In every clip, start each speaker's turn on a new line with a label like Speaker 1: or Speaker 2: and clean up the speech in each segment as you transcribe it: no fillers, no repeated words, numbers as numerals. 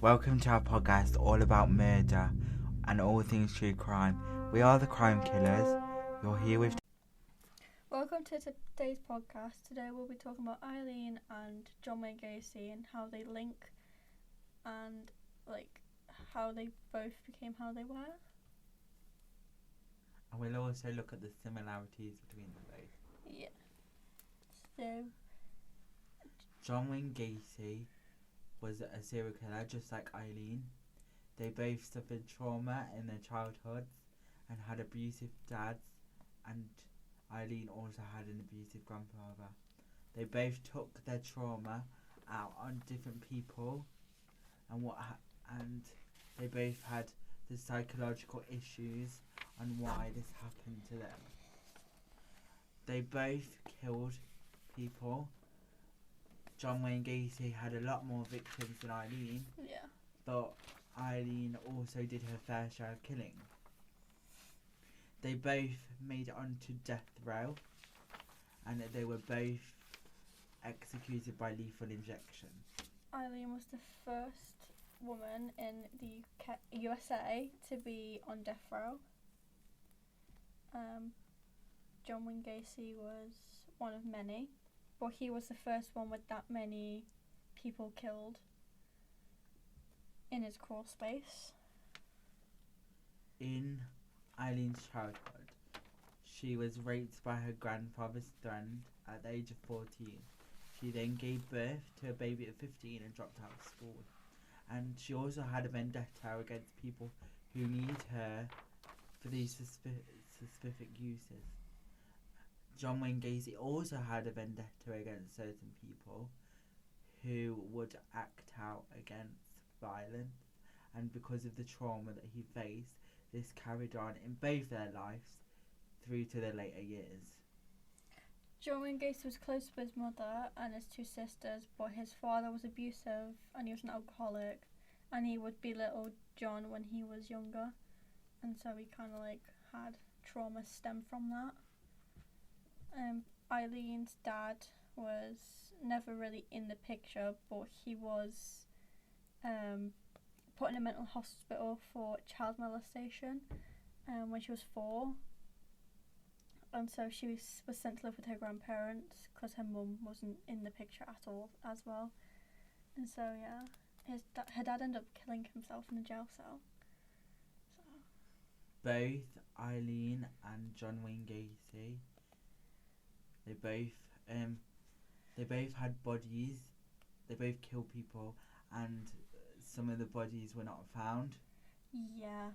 Speaker 1: Welcome to our podcast all about murder and all things true crime. We are the Crime Killers. You're here with...
Speaker 2: Welcome to today's podcast. Today we'll be talking about Eileen and John Wayne Gacy and how they link and how they both became how they were.
Speaker 1: And we'll also look at the similarities between them both.
Speaker 2: Yeah. So,
Speaker 1: John Wayne Gacy was a serial killer just like Eileen. They both suffered trauma in their childhoods and had abusive dads, and Eileen also had an abusive grandfather. They both took their trauma out on different people, and they both had the psychological issues on why this happened to them. They both killed people. John Wayne Gacy had a lot more victims than Eileen, but Eileen also did her fair share of killing. They both made it onto death row, and they were both executed by lethal injection.
Speaker 2: Eileen was the first woman in the USA to be on death row. John Wayne Gacy was one of many, but he was the first one with that many people killed in his crawl space.
Speaker 1: In Eileen's childhood, she was raped by her grandfather's friend at the age of 14. She then gave birth to a baby at 15 and dropped out of school. And she also had a vendetta against people who needed her for these specific uses. John Wayne Gacy also had a vendetta against certain people who would act out against violence, and because of the trauma that he faced, this carried on in both their lives through to their later years.
Speaker 2: John Wayne Gacy was close to his mother and his two sisters, but his father was abusive and he was an alcoholic, and he would belittle John when he was younger, and so he kind of had trauma stem from that. Eileen's dad was never really in the picture, but he was put in a mental hospital for child molestation when she was 4, and so she was sent to live with her grandparents because her mum wasn't in the picture at all as well. And so her dad ended up killing himself in the jail cell.
Speaker 1: Both Eileen and John Wayne Gacy, they both had bodies. They both killed people, and some of the bodies were not found.
Speaker 2: Yeah.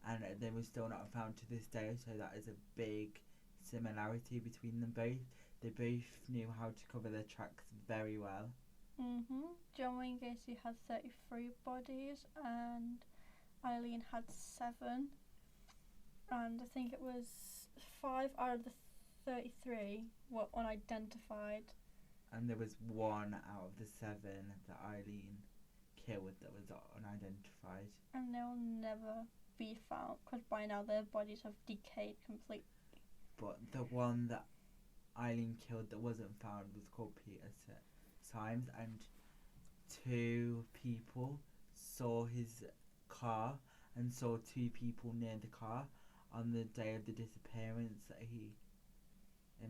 Speaker 1: And they were still not found to this day, so that is a big similarity between them both. They both knew how to cover their tracks very well.
Speaker 2: John Wayne Gacy had 33 bodies and Eileen had 7. And I think it was 5 out of the 33 were unidentified. And
Speaker 1: there was 1 out of the 7 that Eileen killed that was unidentified.
Speaker 2: And they'll never be found because by now their bodies have decayed completely.
Speaker 1: But the one that Eileen killed that wasn't found was called Peter Symes, and 2 people saw his car and saw 2 people near the car on the day of the disappearance that Eileen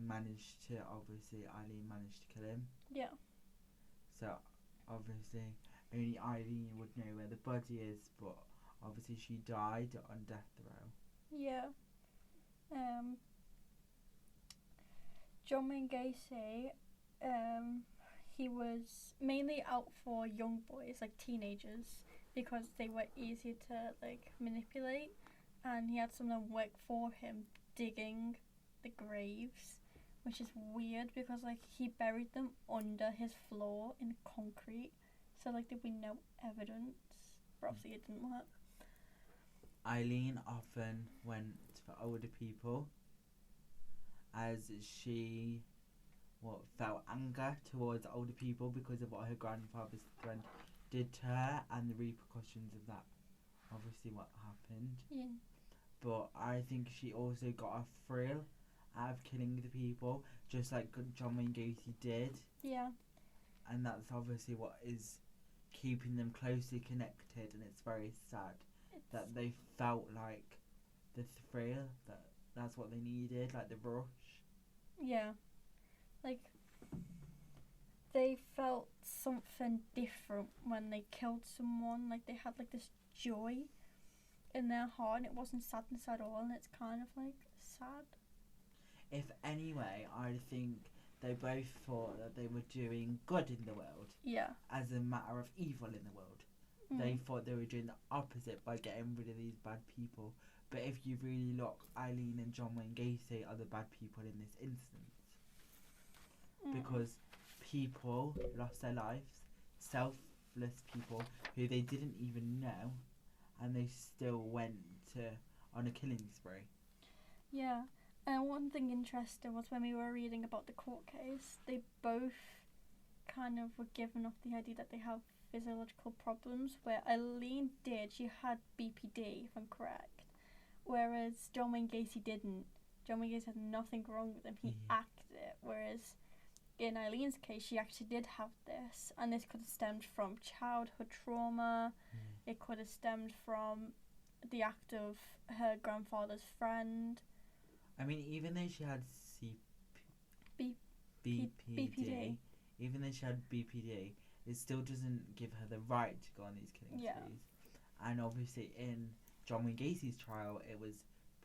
Speaker 1: managed to kill him.
Speaker 2: Yeah.
Speaker 1: So obviously only Eileen would know where the body is, but obviously she died on death row.
Speaker 2: Yeah. John Wayne Gacy, he was mainly out for young boys, teenagers, because they were easy to manipulate, and he had someone work for him digging the graves, which is weird because he buried them under his floor in concrete, so there'd be no evidence, but obviously it didn't work.
Speaker 1: Eileen often went for older people as she felt anger towards older people because of what her grandfather's friend did to her and the repercussions of that, obviously what happened.
Speaker 2: Yeah.
Speaker 1: But I think she also got a thrill out of killing the people, just like John Wayne Gacy did.
Speaker 2: Yeah.
Speaker 1: And that's obviously what is keeping them closely connected, and it's very sad that they felt like the thrill, that's what they needed, like the rush.
Speaker 2: Yeah, like they felt something different when they killed someone. Like they had like this joy in their heart, and it wasn't sadness at all. And it's kind of like sad.
Speaker 1: If anyway, I think they both thought that they were doing good in the world.
Speaker 2: Yeah.
Speaker 1: As a matter of evil in the world. They thought they were doing the opposite by getting rid of these bad people. But if you really look, Eileen and John Wayne Gacy are the bad people in this instance. Because people lost their lives, selfless people who they didn't even know, and they still went on a killing spree.
Speaker 2: Yeah, and one thing interesting was when we were reading about the court case, they both kind of were given off the idea that they have physiological problems, where Eileen did, she had BPD, if I'm correct, whereas John Wayne Gacy didn't. John Wayne Gacy had nothing wrong with him, he acted it, whereas in Eileen's case, she actually did have this, and this could have stemmed from childhood trauma, it could have stemmed from the act of her grandfather's friend.
Speaker 1: I mean, even though she had BPD, even though she had BPD, it still doesn't give her the right to go on these killing sprees. And obviously in John Wayne Gacy's trial, it was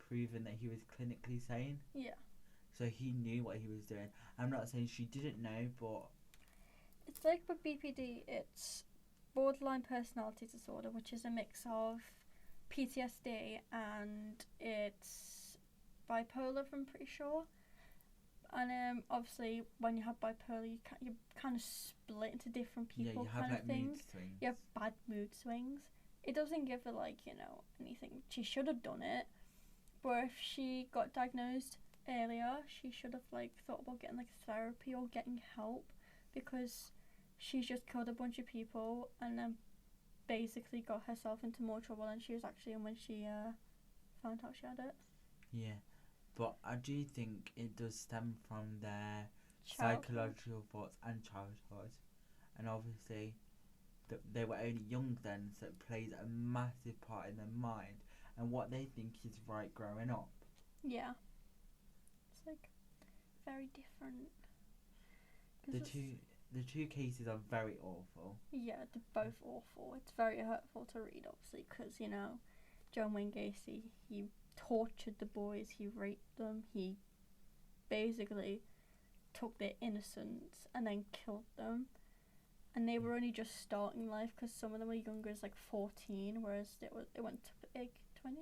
Speaker 1: proven that he was clinically sane.
Speaker 2: Yeah.
Speaker 1: So he knew what he was doing. I'm not saying she didn't know, but...
Speaker 2: It's like with BPD, it's borderline personality disorder, which is a mix of PTSD and it's bipolar, I'm pretty sure. And obviously, when you have bipolar, you kind of split into different people,
Speaker 1: yeah, you have
Speaker 2: kind
Speaker 1: like
Speaker 2: of thing.
Speaker 1: mood swings.
Speaker 2: You have bad mood swings. It doesn't give her anything. She should have done it, but if she got diagnosed earlier, she should have thought about getting therapy or getting help, because she's just killed a bunch of people and then basically got herself into more trouble than she was actually in when she found out she had it.
Speaker 1: Yeah. But I do think it does stem from their psychological thoughts and childhood. And obviously, they were only young then, so it plays a massive part in their mind and what they think is right growing up.
Speaker 2: Yeah. It's very different.
Speaker 1: The two cases are very awful.
Speaker 2: Yeah, they're both awful. It's very hurtful to read, obviously, because, John Wayne Gacy, he tortured the boys, he raped them, he basically took their innocence and then killed them, and they were only just starting life, because some of them were younger as 14, whereas it went to 20.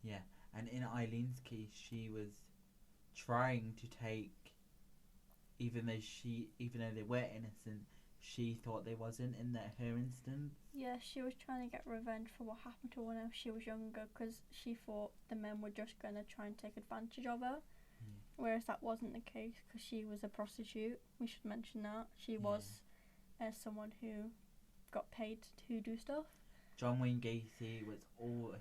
Speaker 1: Yeah, and in Eileen's case, she was trying to take, even though they were innocent, she thought they wasn't in her instance.
Speaker 2: Yeah, she was trying to get revenge for what happened to her when she was younger, because she thought the men were just going to try and take advantage of her. Whereas that wasn't the case, because she was a prostitute. We should mention that. She was someone who got paid to do stuff.
Speaker 1: John Wayne Gacy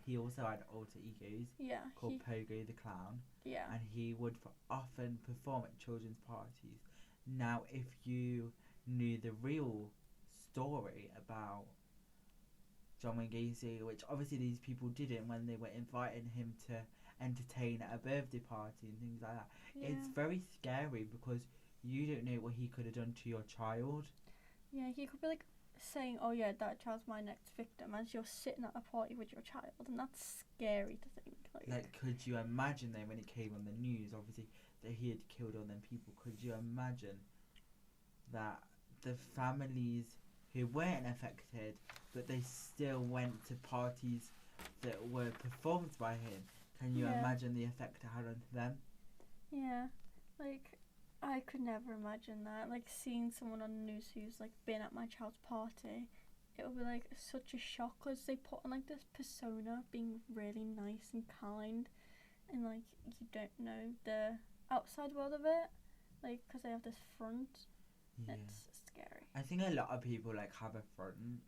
Speaker 1: he also had alter egos called Pogo the Clown.
Speaker 2: Yeah.
Speaker 1: And he would often perform at children's parties. Now, if you knew the real story about John Wayne Gacy, which obviously these people didn't when they were inviting him to entertain at a birthday party and things like that, it's very scary, because you don't know what he could have done to your child.
Speaker 2: Yeah, he could be saying, oh yeah, that child's my next victim, as you're sitting at a party with your child, and that's scary to think.
Speaker 1: Could you imagine then when it came on the news, obviously, that he had killed all them people? Could you imagine that the families who weren't affected, but they still went to parties that were performed by him? Can you imagine the effect it had on them?
Speaker 2: Yeah, I could never imagine that. Seeing someone on the news who's been at my child's party, it would be such a shock, because they put on this persona being really nice and kind, and you don't know the outside world of it, because they have this front. It's scary.
Speaker 1: I think a lot of people have a front.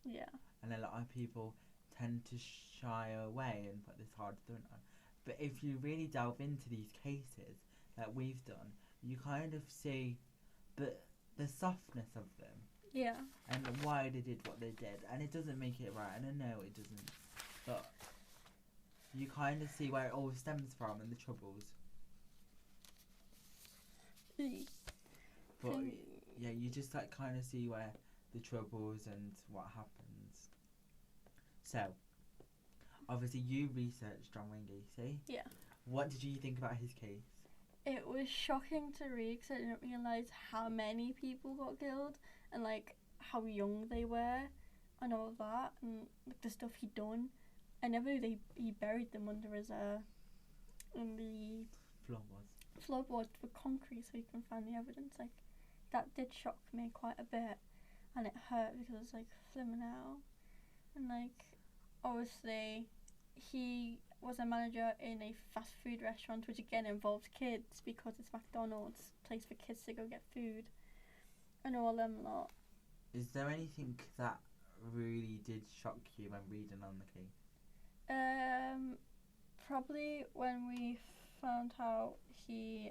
Speaker 2: Yeah.
Speaker 1: And a lot of people tend to shy away and put this hard front on. But if you really delve into these cases that we've done, you kind of see the softness of them.
Speaker 2: Yeah.
Speaker 1: and why they did what they did, and it doesn't make it right, and I know it doesn't, but you kind of see where it all stems from and the troubles. But yeah, you just like kind of see where the troubles and what happens. So, obviously you researched John Wayne Gacy.
Speaker 2: Yeah.
Speaker 1: What did you think about his case?
Speaker 2: It was shocking to read because I didn't realise how many people got killed and like how young they were and all of that and like the stuff he'd done. I never knew he buried them under his in the floorboards for concrete so you can find the evidence. Like that did shock me quite a bit and it hurt because it was like flimming out. And like obviously he was a manager in a fast food restaurant, which again involves kids because it's McDonald's, place for kids to go get food and all them lot.
Speaker 1: Is there anything that really did shock you when reading on the case?
Speaker 2: Probably when we found how he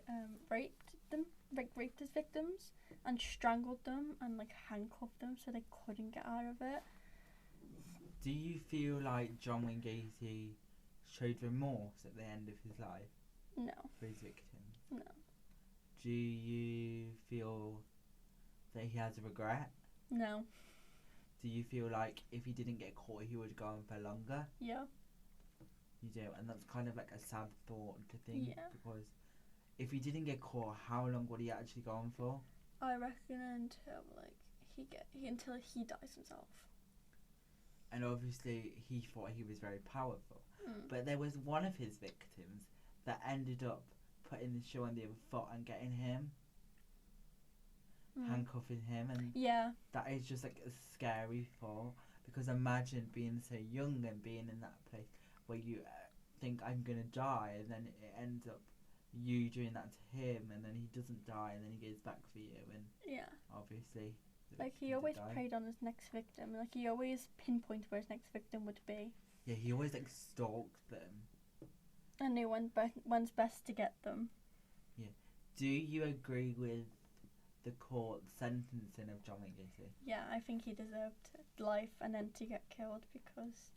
Speaker 2: raped his victims and strangled them and like handcuffed them so they couldn't get out of it.
Speaker 1: Do you feel like John Wayne Gacy showed remorse at the end of his life?
Speaker 2: No.
Speaker 1: For his victims?
Speaker 2: No.
Speaker 1: Do you feel that he has a regret?
Speaker 2: No.
Speaker 1: Do you feel like if he didn't get caught he would go on for longer?
Speaker 2: Yeah.
Speaker 1: You do, and that's kind of like a sad thought to think.
Speaker 2: Yeah.
Speaker 1: Because if he didn't get caught, how long would he actually go on for?
Speaker 2: I reckon until he dies himself.
Speaker 1: And obviously he thought he was very powerful. But there was one of his victims that ended up putting the shoe on the other foot and getting him, handcuffing him, and that is just like a scary thought. Because imagine being so young and being in that place where you think I'm gonna die, and then it ends up you doing that to him, and then he doesn't die, and then he goes back for you, and obviously.
Speaker 2: Like he always preyed on his next victim. Like he always pinpointed where his next victim would be. Yeah,
Speaker 1: he always like stalked them.
Speaker 2: And knew when's best to get them.
Speaker 1: Yeah. Do you agree with the court sentencing of John Wayne Gacy?
Speaker 2: Yeah, I think he deserved life and then to get killed because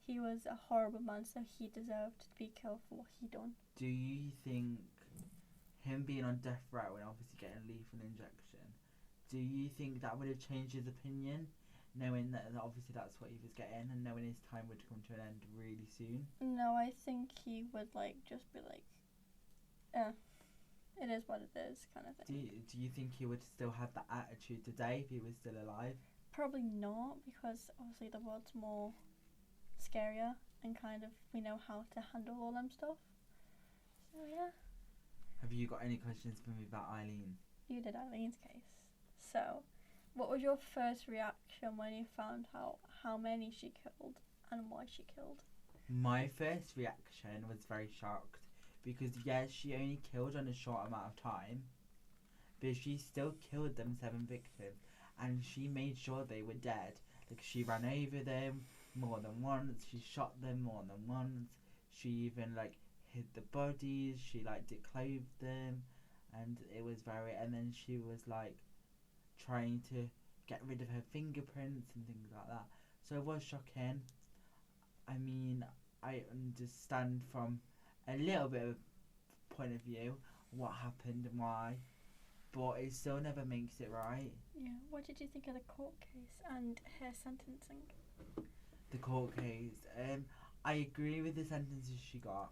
Speaker 2: he was a horrible man, so he deserved to be killed for what he done.
Speaker 1: Do you think him being on death row and obviously getting lethal injection, do you think that would have changed his opinion, knowing that obviously that's what he was getting and knowing his time would come to an end really soon?
Speaker 2: No, I think he would like just be like, it is what it is kind of thing.
Speaker 1: Do you think he would still have that attitude today if he was still alive?
Speaker 2: Probably not, because obviously the world's more scarier and kind of we know how to handle all them stuff. So yeah.
Speaker 1: Have you got any questions for me about Eileen?
Speaker 2: You did Eileen's case. So, what was your first reaction when you found out how many she killed and why she killed?
Speaker 1: My first reaction was very shocked because yes, she only killed on a short amount of time, but she still killed them 7 victims and she made sure they were dead. Like she ran over them more than once, she shot them more than once, she even like hid the bodies, she like declothed them, and it was very, and then she was like trying to get rid of her fingerprints and things like that. So it was shocking. I mean, I understand from a little bit of point of view what happened and why, but it still never makes it right.
Speaker 2: Yeah. What did you think of the court case and her sentencing?
Speaker 1: The court case, I agree with the sentences she got.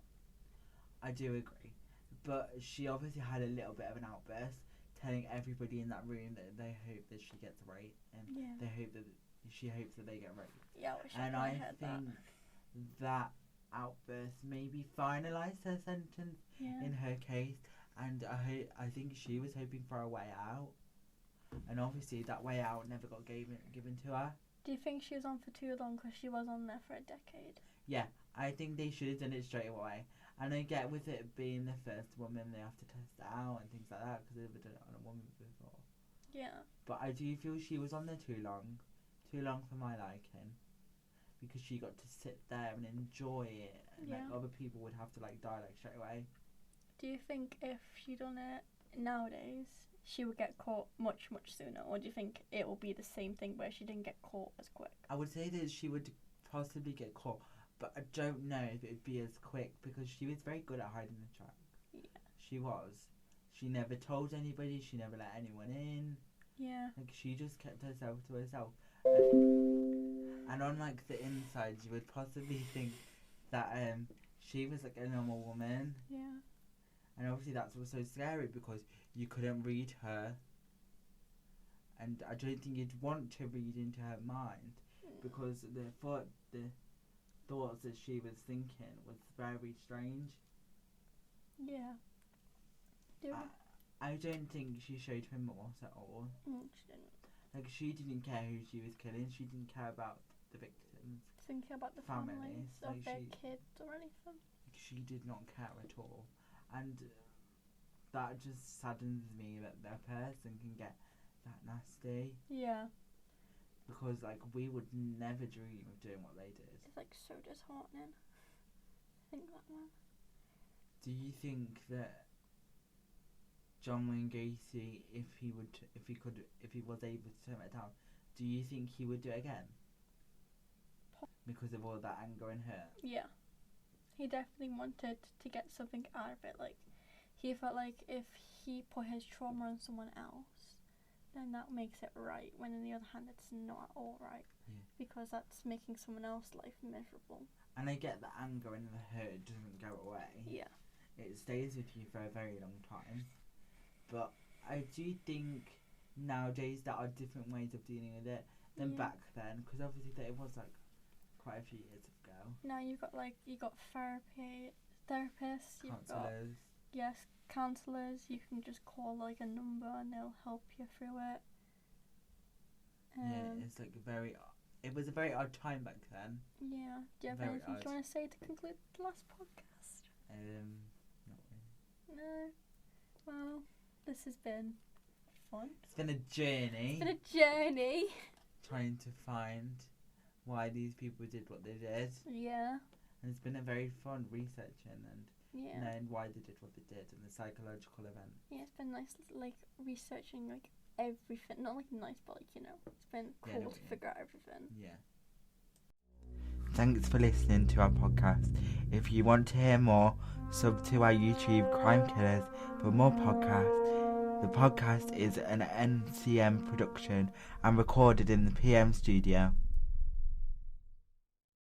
Speaker 1: I do agree, but she obviously had a little bit of an outburst, telling everybody in that room that they hope that she gets raped, and they hope that she hopes that they get raped.
Speaker 2: Yeah, I
Speaker 1: think that outburst maybe finalised her sentence in her case, and I think she was hoping for a way out, and obviously that way out never got given to her.
Speaker 2: Do you think she was on for too long because she was on there for a decade?
Speaker 1: Yeah, I think they should have done it straight away. And I get with it being the first woman, they have to test it out and things like that because they've never done it on a woman before.
Speaker 2: Yeah.
Speaker 1: But I do feel she was on there too long for my liking, because she got to sit there and enjoy it, and like other people would have to like die like straight away.
Speaker 2: Do you think if she done it nowadays, she would get caught much, much sooner? Or do you think it will be the same thing where she didn't get caught as quick?
Speaker 1: I would say that she would possibly get caught, but I don't know if it would be as quick because she was very good at hiding the track.
Speaker 2: Yeah.
Speaker 1: She was. She never told anybody. She never let anyone in.
Speaker 2: Yeah.
Speaker 1: Like, she just kept herself to herself. And on, like, the inside, you would possibly think that she was, like, a normal woman.
Speaker 2: Yeah.
Speaker 1: And obviously that's what's so scary because you couldn't read her. And I don't think you'd want to read into her mind because the thoughts that she was thinking was very strange.
Speaker 2: Yeah.
Speaker 1: I don't think she showed remorse at all.
Speaker 2: She didn't.
Speaker 1: Like, she didn't care who she was killing. She didn't care about the victims.
Speaker 2: Didn't care about the families of
Speaker 1: Like,
Speaker 2: their kids or anything.
Speaker 1: She did not care at all. And that just saddens me that a person can get that nasty.
Speaker 2: Yeah.
Speaker 1: Because, like, we would never dream of doing what they did.
Speaker 2: It's, like, so disheartening. Think that, man.
Speaker 1: Do you think that John Wayne Gacy, if he was able to turn it down, do you think he would do it again? Because of all that anger and hurt?
Speaker 2: Yeah. He definitely wanted to get something out of it. Like, he felt like if he put his trauma on someone else, then that makes it right. When on the other hand, it's not at all right.
Speaker 1: Yeah. Because
Speaker 2: that's making someone else's life miserable.
Speaker 1: And I get the anger and the hurt doesn't go away.
Speaker 2: Yeah.
Speaker 1: It stays with you for a very long time. But I do think nowadays there are different ways of dealing with it than back then. Because obviously it was like quite a few years ago.
Speaker 2: Now you got therapists, you've got counsellors. You can just call like a number and they'll help you through it.
Speaker 1: It's like it was a very odd time back then.
Speaker 2: Yeah. Do you have anything you want to say to conclude the last podcast?
Speaker 1: Not really.
Speaker 2: No. Well, this has been fun.
Speaker 1: It's been a journey.
Speaker 2: Trying
Speaker 1: to find why these people did what they did.
Speaker 2: Yeah.
Speaker 1: And it's been a very fun researching and knowing why they did what they did and the psychological event.
Speaker 2: Yeah, it's been nice, like, researching, like, everything. Not, like, nice, but, like, you know, it's been cool to figure out everything.
Speaker 1: Yeah. Thanks for listening to our podcast. If you want to hear more, sub to our YouTube Crime Killers for more podcasts. The podcast is an NCM production and recorded in the PM studio.